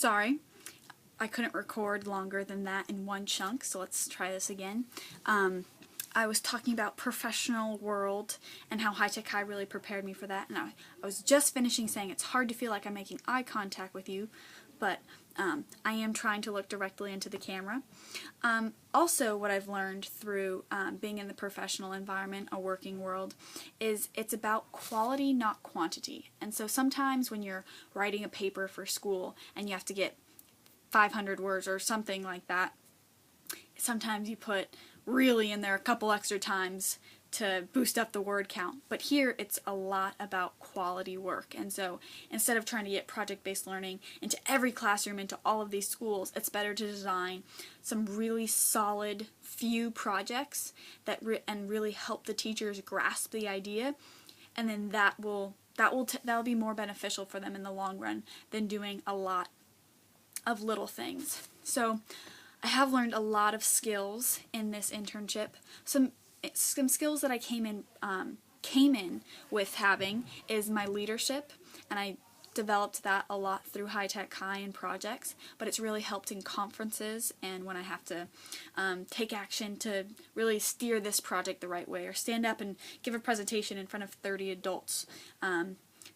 Sorry, I couldn't record longer than that in one chunk, so let's try this again. I was talking about professional world and how High Tech High really prepared me for that, and I was just finishing saying it's hard to feel like I'm making eye contact with you, but I am trying to look directly into the camera. Also, what I've learned through being in the professional environment, a working world, is it's about quality, not quantity. And so sometimes when you're writing a paper for school and you have to get 500 words or something like that, sometimes you put really in there a couple extra times to boost up the word count. But here it's a lot about quality work. And so instead of trying to get project-based learning into every classroom, into all of these schools, it's better to design some really solid few projects that really help the teachers grasp the idea, and then that'll be more beneficial for them in the long run than doing a lot of little things. So I have learned a lot of skills in this internship. Some skills that I came in with having is my leadership, and I developed that a lot through High Tech High and projects, but it's really helped in conferences and when I have to take action to really steer this project the right way, or stand up and give a presentation in front of 30 adults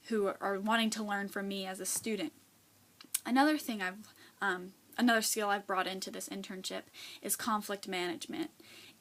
who are wanting to learn from me as a student. Another skill I've brought into this internship is conflict management.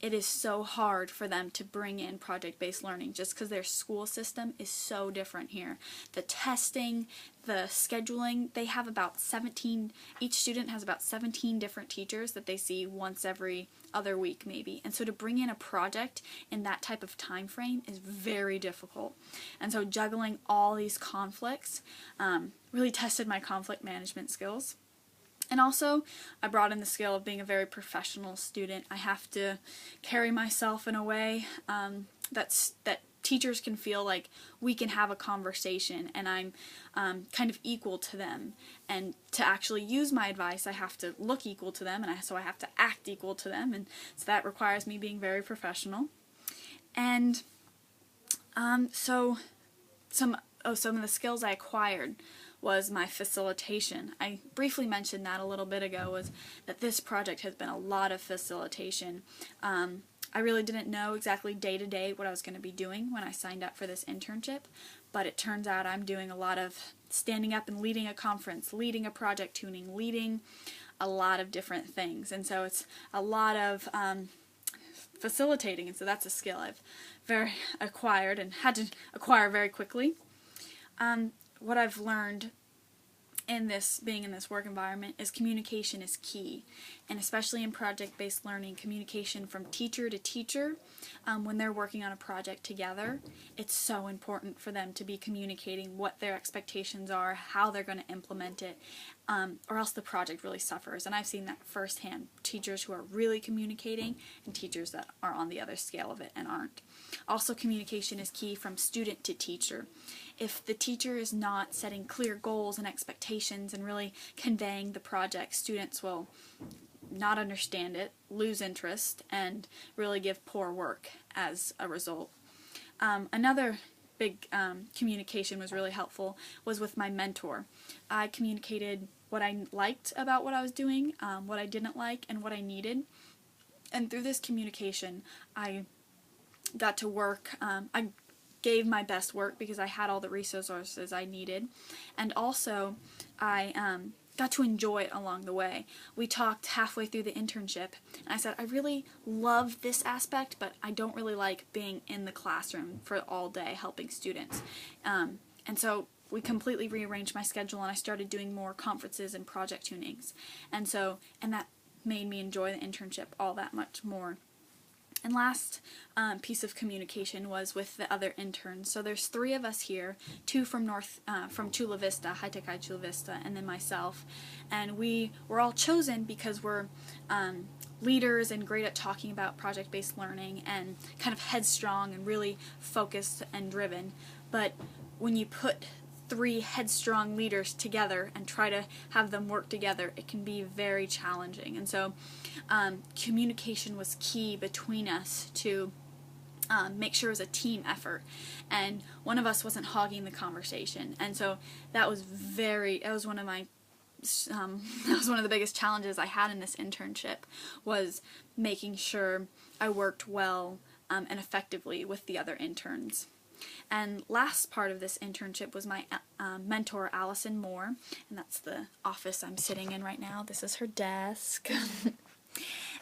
It is so hard for them to bring in project-based learning just because their school system is so different here. The testing, the scheduling, they have about 17, each student has about 17 different teachers that they see once every other week maybe. And so to bring in a project in that type of time frame is very difficult. And so juggling all these conflicts really tested my conflict management skills. And also, I brought in the skill of being a very professional student. I have to carry myself in a way that teachers can feel like we can have a conversation and I'm kind of equal to them. And to actually use my advice, I have to look equal to them, and so I have to act equal to them, and so that requires me being very professional. And so some of the skills I acquired was my facilitation. I briefly mentioned that a little bit ago, was that this project has been a lot of facilitation. I really didn't know exactly day to day what I was going to be doing when I signed up for this internship, but it turns out I'm doing a lot of standing up and leading a conference, leading a project tuning, leading a lot of different things, and so it's a lot of facilitating, and so that's a skill I've acquired and had to acquire very quickly. What I've learned in being in this work environment is communication is key, and especially in project-based learning, communication from teacher to teacher when they're working on a project together. It's so important for them to be communicating what their expectations are, how they're going to implement it, or else the project really suffers. And I've seen that firsthand, teachers who are really communicating and teachers that are on the other scale of it and aren't. Also, communication is key from student to teacher. If the teacher is not setting clear goals and expectations and really conveying the project, students will not understand it, lose interest, and really give poor work as a result. Another big communication was really helpful was with my mentor. I communicated what I liked about what I was doing, what I didn't like, and what I needed. And through this communication, I got to work. I gave my best work because I had all the resources I needed, and also I got to enjoy it along the way. We talked halfway through the internship, and I said, I really love this aspect, but I don't really like being in the classroom for all day helping students. And so we completely rearranged my schedule, and I started doing more conferences and project tunings. And that made me enjoy the internship all that much more. And last piece of communication was with the other interns. So there's 3 of us here, 2 from Chula Vista, High Tech High Chula Vista, and then myself. And we were all chosen because we're leaders and great at talking about project-based learning and kind of headstrong and really focused and driven. But when you put 3 headstrong leaders together and try to have them work together, it can be very challenging. And so communication was key between us to make sure it was a team effort, and one of us wasn't hogging the conversation. And so that was one of my that was one of the biggest challenges I had in this internship, was making sure I worked well and effectively with the other interns. And last part of this internship was my mentor, Allison Moore, and that's the office I'm sitting in right now. This is her desk.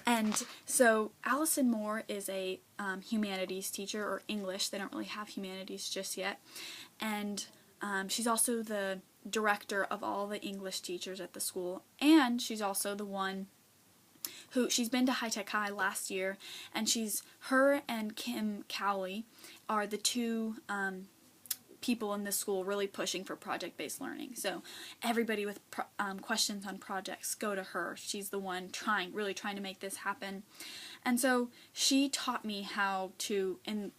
And so Allison Moore is a humanities teacher, or English. They don't really have humanities just yet. And she's also the director of all the English teachers at the school, and she's also the one who, she's been to High Tech High last year, and her and Kim Cowley are the two people in this school really pushing for project-based learning. So everybody with questions on projects go to her. She's the one really trying to make this happen. And so she taught me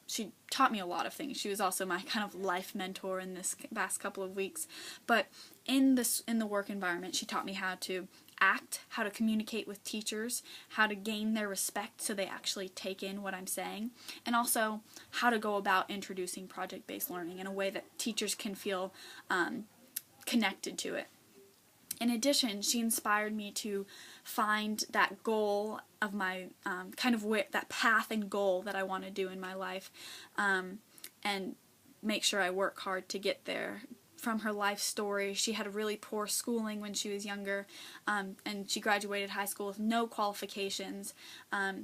she taught me a lot of things. She was also my kind of life mentor in this past couple of weeks. But in the work environment, she taught me how to act, how to communicate with teachers, how to gain their respect so they actually take in what I'm saying, and also how to go about introducing project-based learning in a way that teachers can feel connected to it. In addition, she inspired me to find that goal of my, that path and goal that I want to do in my life, and make sure I work hard to get there. From her life story, she had a really poor schooling when she was younger, and she graduated high school with no qualifications.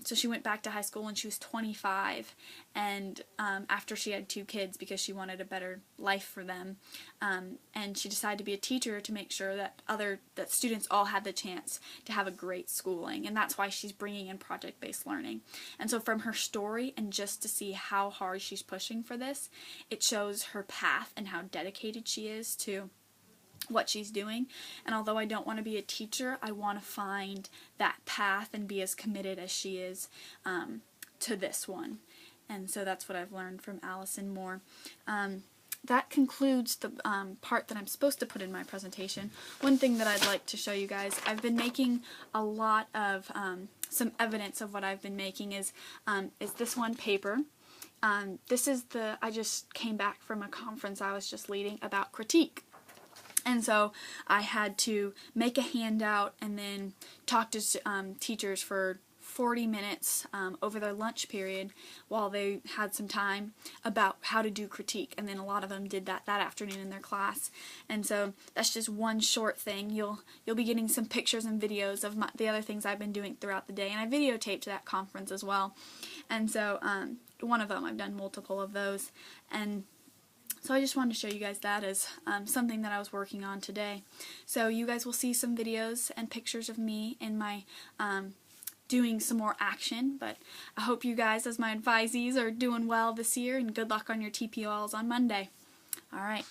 So she went back to high school when she was 25, and after she had 2 kids, because she wanted a better life for them, and she decided to be a teacher to make sure that students all had the chance to have a great schooling, and that's why she's bringing in project-based learning. And so from her story, and just to see how hard she's pushing for this, it shows her path and how dedicated she is to what she's doing. And although I don't want to be a teacher, I want to find that path and be as committed as she is to this one. And so that's what I've learned from Allison Moore. That concludes the part that I'm supposed to put in my presentation. One thing that I'd like to show you guys, I've been making a lot of, some evidence of what I've been making is this one paper. I just came back from a conference I was just leading about critique. And so I had to make a handout and then talk to teachers for 40 minutes over their lunch period while they had some time about how to do critique, and then a lot of them did that afternoon in their class. And so that's just one short thing. You'll be getting some pictures and videos of the other things I've been doing throughout the day, and I videotaped that conference as well. And so one of them, I've done multiple of those, and so I just wanted to show you guys that as something that I was working on today. So you guys will see some videos and pictures of me in my doing some more action, but I hope you guys, as my advisees, are doing well this year, and good luck on your TPOLs on Monday. Alright.